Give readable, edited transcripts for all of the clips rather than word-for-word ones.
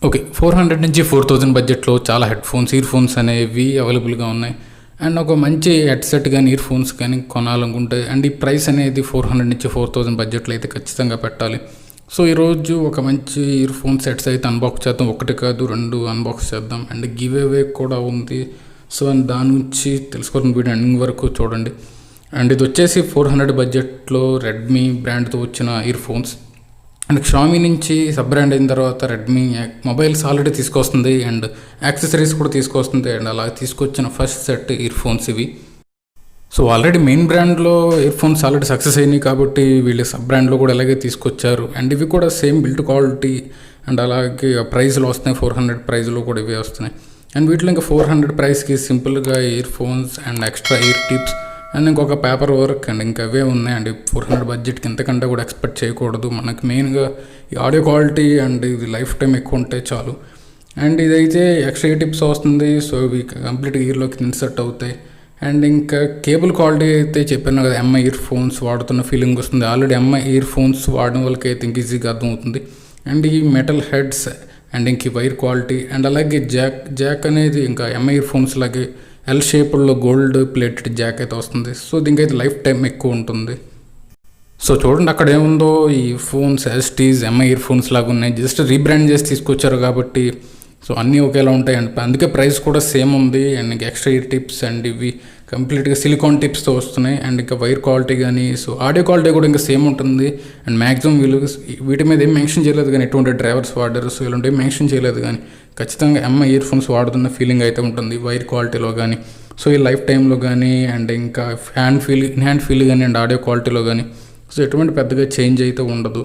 Okay. 400 నుంచి 4000 బడ్జెట్‌లో చాలా హెడ్‌ఫోన్స్, ఇయర్ ఫోన్స్ అనేవి అవైలబుల్‌గా ఉన్నాయి. అండ్ ఒక మంచి హెడ్‌సెట్ గానీ, ఇయర్ ఫోన్స్ కానీ కొనాలనుకుంటే అండ్ ఈ ప్రైస్ అనేది 400 నుంచి 4000 బడ్జెట్‌లో అయితే ఖచ్చితంగా పెట్టాలి. సో, ఈరోజు ఒక మంచి ఇయర్ ఫోన్ సెట్స్ అయితే అన్బాక్స్ చేద్దాం. ఒకటి కాదు 2 అన్బాక్స్ చేద్దాం. అండ్ గివ్ అవే కూడా ఉంది. సో, దాని నుంచి తెలుసుకోవాలని వీడియో ఎండింగ్ వరకు చూడండి. అండ్ ఇది వచ్చేసి 400 బడ్జెట్‌లో రెడ్మీ బ్రాండ్‌తో వచ్చిన ఇయర్ ఫోన్స్. అండ్ షామీ నుంచి సబ్ బ్రాండ్ అయిన తర్వాత రెడ్మీ మొబైల్స్ ఆల్రెడీ తీసుకొస్తుంది అండ్ యాక్సెసరీస్ కూడా తీసుకొస్తుంది. అండ్ అలా తీసుకొచ్చిన ఫస్ట్ సెట్ ఇయర్ ఫోన్స్ ఇవి. సో ఆల్రెడీ మెయిన్ బ్రాండ్లో ఇయర్ ఫోన్స్ ఆల్రెడీ సక్సెస్ అయినాయి కాబట్టి వీళ్ళు సబ్ బ్రాండ్లో కూడా అలాగే తీసుకొచ్చారు. అండ్ ఇవి కూడా సేమ్ బిల్డ్ క్వాలిటీ అండ్ అలాగే ప్రైస్లో వస్తున్నాయి. 400 ప్రైస్లో కూడా ఇవే వస్తున్నాయి. అండ్ వీటిలో ఇంకా 400 ప్రైస్కి సింపుల్గా ear phones and extra year tips and ఇంకొక పేపర్ వర్క్ అండ్ ఇంకా అవే ఉన్నాయండి. 400 బడ్జెట్కి ఇంతకంటే కూడా ఎక్స్పెక్ట్ చేయకూడదు. మనకి మెయిన్గా ఈ ఆడియో క్వాలిటీ అండ్ ఇది లైఫ్ టైం ఎక్కువ ఉంటే చాలు. అండ్ ఇదైతే ఎక్స్ట్రా టిప్స్ వస్తుంది. సో ఇవి కంప్లీట్ ఇయర్లోకి ఇన్సర్ట్ అవుతాయి. అండ్ ఇంకా కేబుల్ క్వాలిటీ అయితే చెప్పాను కదా, ఎంఐ ఇయర్ ఫోన్స్ వాడుతున్న ఫీలింగ్ వస్తుంది. ఆల్రెడీ ఎంఐ ఇయర్ ఫోన్స్ వాడడం వాళ్ళకి అయితే ఇంక ఈజీగా అర్థమవుతుంది. అండ్ ఈ మెటల్ హెడ్స్ అండ్ ఇంక వైర్ క్వాలిటీ అండ్ అలాగే జాక్ అనేది ఇంకా ఎంఐ ఇయర్ ఫోన్స్ లాగే ఎల్ షేపుల్లో గోల్డ్ ప్లేటెడ్ జాక్ అయితే వస్తుంది. సో దీనికైతే లైఫ్ టైం ఎక్కువ ఉంటుంది. సో చూడండి అక్కడ ఏముందో, ఈ ఫోన్స్ ఎస్టీస్ ఎంఐ ఇయర్ ఫోన్స్ లాగా ఉన్నాయి. జస్ట్ రీబ్రాండ్ చేసి తీసుకొచ్చారు కాబట్టి సో అన్నీ ఒకేలా ఉంటాయి. అండ్ అందుకే ప్రైస్ కూడా సేమ్ ఉంది. అండ్ ఇంకా ఎక్స్ట్రా ఇయర్ టిప్స్ అండ్ ఇవి కంప్లీట్గా సిలికాన్ టిప్స్తో వస్తున్నాయి. అండ్ ఇంకా వైర్ క్వాలిటీ కానీ సో ఆడియో క్వాలిటీ కూడా ఇంకా సేమ్ ఉంటుంది. అండ్ మ్యాక్సిమం వీళ్ళు వీటి మీద ఏం మెన్షన్ చేయలేదు కానీ ఎటువంటి డ్రైవర్స్ వాడారు సో ఇలాంటి ఏం మెన్షన్ చేయలేదు కానీ ఖచ్చితంగా ఎంఐ ఇయర్ ఫోన్స్ వాడుతున్న ఫీలింగ్ అయితే ఉంటుంది వైర్ క్వాలిటీలో కానీ. సో ఈ లైఫ్ టైంలో కానీ అండ్ ఇంకా హ్యాండ్ ఫీల్ కానీ అండ్ ఆడియో క్వాలిటీలో కానీ సో ఎటువంటి పెద్దగా చేంజ్ అయితే ఉండదు.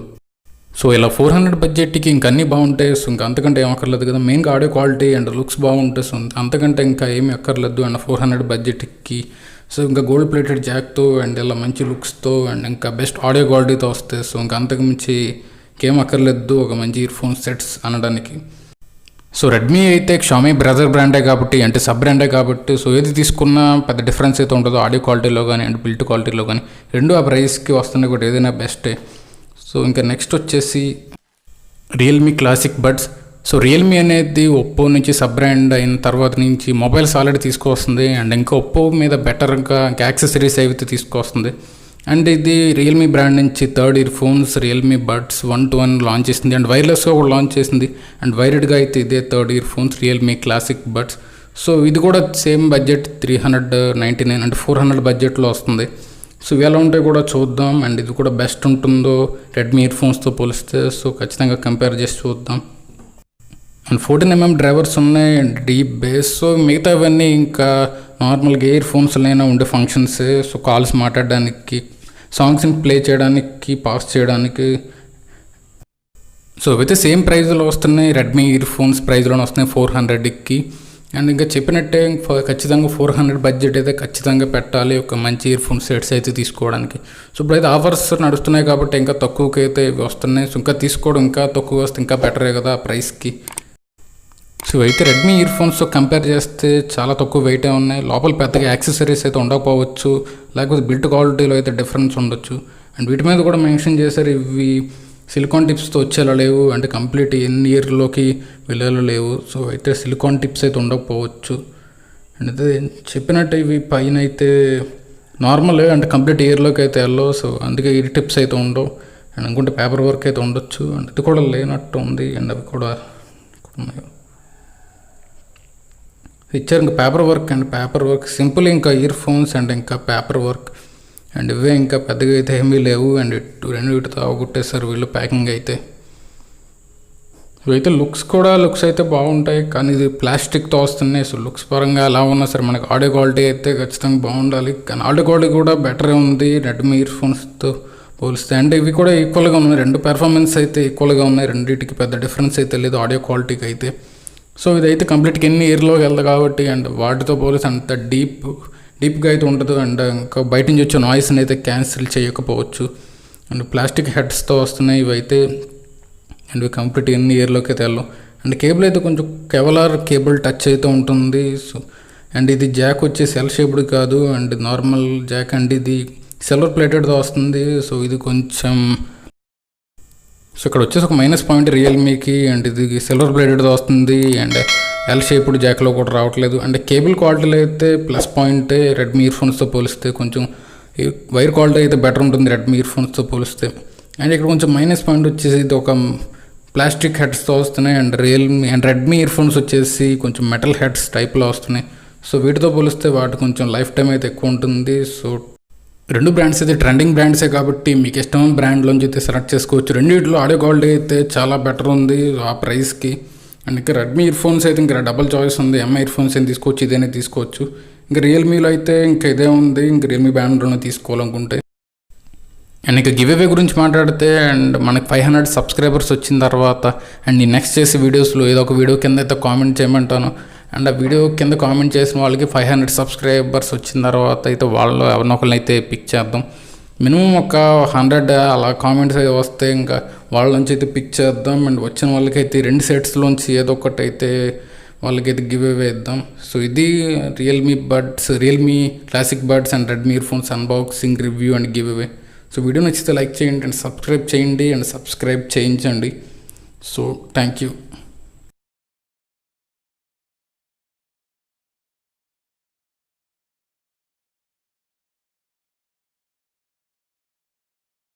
సో ఇలా 400 బడ్జెట్కి ఇంక అన్నీ బాగుంటాయి. సో ఇంకా అంతకంటే ఏం అక్కర్లేదు కదా. మెయిన్గా ఆడియో క్వాలిటీ అండ్ లుక్స్ బాగుంటాయి. సో అంతకంటే ఇంకా ఏమీ అక్కర్లేదు. అండ్ 400 బడ్జెట్కి సో ఇంకా గోల్డ్ ప్లేటెడ్ జాక్తో అండ్ ఇలా మంచి లుక్స్తో అండ్ ఇంకా బెస్ట్ ఆడియో క్వాలిటీతో వస్తాయి. సో ఇంకా అంతకు మించి ఇంకేం అక్కర్లేదు ఒక మంచి ఇయర్ ఫోన్ సెట్స్ అనడానికి. సో రెడ్మీ అయితే షామీ బ్రదర్ బ్రాండే కాబట్టి అంటే సబ్ బ్రాండే కాబట్టి సో ఏది తీసుకున్నా పెద్ద డిఫరెన్స్ అయితే ఉంటుందో ఆడియో క్వాలిటీలో కానీ అండ్ బిల్డ్ క్వాలిటీలో కానీ రెండు ఆ ప్రైస్కి వస్తున్నాయి కూడా ఏదైనా బెస్టే. సో ఇంకా నెక్స్ట్ వచ్చేసి Realme classic buds. So Realme అనేది ఒప్పో నుంచి సబ్ బ్రాండ్ అయిన తర్వాత నుంచి మొబైల్స్ ఆల్రెడీ తీసుకొస్తుంది అండ్ ఇంకా ఒప్పో మీద బెటర్గా ఇంకా యాక్సెసరీస్ అయితే తీసుకొస్తుంది. అండ్ ఇది రియల్మీ బ్రాండ్ నుంచి third ear phones Realme buds 1-1 launch చేసింది అండ్ వైర్లెస్గా కూడా లాంచ్ చేసింది. అండ్ వైర్డ్గా అయితే ఇదే third ear phones Realme classic buds. So ఇది కూడా సేమ్ బడ్జెట్ 399 అంటే 400 బడ్జెట్లో వస్తుంది. సో ఇవి ఎలా ఉంటాయి కూడా చూద్దాం. అండ్ ఇది కూడా బెస్ట్ ఉంటుందో రెడ్మీ ఇయర్ ఫోన్స్తో పోలిస్తే సో ఖచ్చితంగా కంపేర్ చేసి చూద్దాం. అండ్ 14mm డ్రైవర్స్ ఉన్నాయి అండ్ డీప్ బేస్. సో మిగతావన్నీ ఇంకా నార్మల్గా ఇయర్ ఫోన్స్లోనే ఉండే ఫంక్షన్సే. సో కాల్స్ మాట్లాడడానికి, సాంగ్స్ని ప్లే చేయడానికి, పాస్ చేయడానికి. సో ఇవైతే సేమ్ ప్రైజ్లో వస్తున్నాయి. రెడ్మీ ఇయర్ ఫోన్స్ ప్రైజ్లోనే వస్తున్నాయి 400కి. అండ్ ఇంకా చెప్పినట్టే ఖచ్చితంగా 400 బడ్జెట్ అయితే ఖచ్చితంగా పెట్టాలి ఒక మంచి ఇయర్ ఫోన్ సెట్స్ అయితే తీసుకోవడానికి. సో ఇప్పుడైతే ఆఫర్స్ నడుస్తున్నాయి కాబట్టి ఇంకా తక్కువకి అయితే ఇవి వస్తున్నాయి. సో ఇంకా తీసుకోవడం ఇంకా తక్కువ వస్తే ఇంకా బెటరే కదా ఆ ప్రైస్కి. సో అయితే రెడ్మీ ఇయర్ ఫోన్స్తో కంపేర్ చేస్తే చాలా తక్కువ వెయిటే ఉన్నాయి. లోపల పెద్దగా యాక్సెసరీస్ అయితే ఉండకపోవచ్చు, లేకపోతే బిల్డ్ క్వాలిటీలో అయితే డిఫరెన్స్ ఉండొచ్చు. అండ్ వీటి మీద కూడా మెన్షన్ చేశారు ఇవి సిలికాన్ టిప్స్తో వచ్చేలా లేవు అంటే కంప్లీట్ ఎన్ని ఇయర్లోకి వెళ్ళేలా లేవు. సో అయితే సిలికాన్ టిప్స్ అయితే ఉండకపోవచ్చు. అండ్ అయితే చెప్పినట్టు ఇవి పైన అయితే నార్మల్ అంటే కంప్లీట్ ఇయర్లోకి అయితే వెళ్ళవు. సో అందుకే ఇయర్ టిప్స్ అయితే ఉండవు. అండ్ అనుకుంటే పేపర్ వర్క్ అయితే ఉండొచ్చు. అండ్ ఇది కూడా లేనట్టు ఉంది. అండ్ అవి కూడా ఉన్నాయి ఇచ్చారు. ఇంకా పేపర్ వర్క్ సింపుల్ ఇంకా ఇయర్ ఫోన్స్ అండ్ ఇంకా పేపర్ వర్క్ అండ్ ఇవే ఇంకా పెద్దగా అయితే ఏమీ లేవు. అండ్ రెండు వీటితో అవగొట్టేస్తారు వీళ్ళు ప్యాకింగ్ అయితే. ఇవైతే లుక్స్ అయితే బాగుంటాయి కానీ ఇది ప్లాస్టిక్తో వస్తున్నాయి. సో లుక్స్ పరంగా ఎలా ఉన్నా సరే మనకి ఆడియో క్వాలిటీ అయితే ఖచ్చితంగా బాగుండాలి. కానీ ఆడియో క్వాలిటీ కూడా బెటరే ఉంది రెడ్మీ ఇయర్ ఫోన్స్తో పోలిస్తే. అంటే ఇవి కూడా ఈక్వల్గా ఉన్నాయి. రెండు పెర్ఫార్మెన్స్ అయితే ఈక్వల్గా ఉన్నాయి. రెండింటికి పెద్ద డిఫరెన్స్ అయితే లేదు ఆడియో క్వాలిటీకి అయితే. సో ఇదైతే కంప్లీట్గా ఎన్ని ఇయర్లోకి వెళ్తుంది కాబట్టి అండ్ వాటితో పోలిస్తే అంత డీప్గా అయితే ఉండదు. అండ్ ఇంకా బయట నుంచి వచ్చే నాయిస్ని అయితే క్యాన్సిల్ చేయకపోవచ్చు. అండ్ ప్లాస్టిక్ హెడ్స్తో వస్తున్నాయి ఇవైతే. అండ్ ఇవి కంప్లీట్ ఎన్ని ఇయర్లోకి అయితే వెళ్ళవు. అండ్ కేబుల్ అయితే కొంచెం కెవలార్ కేబుల్ టచ్ అయితే ఉంటుంది. సో అండ్ ఇది జాక్ వచ్చేసి ఎల్ షేప్డ్ కాదు అండ్ నార్మల్ జాక్ అండ్ ఇది సిల్వర్ ప్లేటెడ్తో వస్తుంది. సో ఇది కొంచెం సో ఇక్కడ వచ్చేసి ఒక మైనస్ పాయింట్ రియల్మీకి, అండ్ ఇది సిల్వర్ బ్లేడెడ్తో వస్తుంది, అండ్ ఎల్ షేప్డ్ జాక్లో కూడా రావట్లేదు. అండ్ కేబుల్ క్వాలిటీలో అయితే ప్లస్ పాయింటే రెడ్మీ ఇయర్ ఫోన్స్తో పోలిస్తే. కొంచెం వైర్ క్వాలిటీ అయితే బెటర్ ఉంటుంది రెడ్మీ ఇయర్ ఫోన్స్తో పోలిస్తే. అండ్ ఇక్కడ కొంచెం మైనస్ పాయింట్ వచ్చేసి ఇది ఒక ప్లాస్టిక్ హెడ్స్తో వస్తున్నాయి, and Realme and Redmi ear phones వచ్చేసి కొంచెం మెటల్ హెడ్స్ టైప్లో వస్తున్నాయి. సో వీటితో పోలిస్తే వాటి కొంచెం లైఫ్ టైం అయితే ఎక్కువ ఉంటుంది. సో రెండు బ్రాండ్స్ అయితే ట్రెండింగ్ బ్రాండ్సే కాబట్టి మీకు ఇష్టమైన బ్రాండ్లోంచి అయితే సెలెక్ట్ చేసుకోవచ్చు. రెండింటిలో ఆడియో క్వాలిటీ అయితే చాలా బెటర్ ఉంది ఆ ప్రైస్కి. అండ్ ఇంకా రెడ్మీ ఇయర్ ఫోన్స్ అయితే ఇంకా డబల్ చాయిస్ ఉంది, ఎంఐ ఇయర్ ఫోన్స్ ఏం తీసుకోవచ్చు, ఇదేనే తీసుకోవచ్చు. ఇంకా రియల్మీలో అయితే ఇంకా ఇదే ఉంది, ఇంకా రియల్మీ బ్రాండ్లోనే తీసుకోవాలనుకుంటే. అండ్ ఇంకా గివ్ అవే గురించి మాట్లాడితే, అండ్ మనకి 500 సబ్స్క్రైబర్స్ వచ్చిన తర్వాత అండ్ నేను నెక్స్ట్ చేసే వీడియోస్లో ఏదో ఒక వీడియో కింద అయితే కామెంట్ చేయమంటాను. అండ్ ఆ వీడియో కింద కామెంట్ చేసిన వాళ్ళకి 500 సబ్స్క్రైబర్స్ వచ్చిన తర్వాత అయితే వాళ్ళు ఎవరినొకరిని అయితే పిక్ చేద్దాం. మినిమం ఒక 100 అలా కామెంట్స్ అయితే వస్తే ఇంకా వాళ్ళ నుంచి అయితే పిక్ చేద్దాం. అండ్ వచ్చిన వాళ్ళకైతే 2 సెట్స్లోంచి ఏదో ఒకటి అయితే వాళ్ళకైతే గివ్ అవే ఇద్దాం. సో ఇది Realme classic buds and Redmi ear phones unboxing, review and give away. So video నచ్చితే లైక్ చేయండి అండ్ సబ్స్క్రైబ్ చేయండి అండ్ సబ్స్క్రైబ్ చేయించండి. So thank you.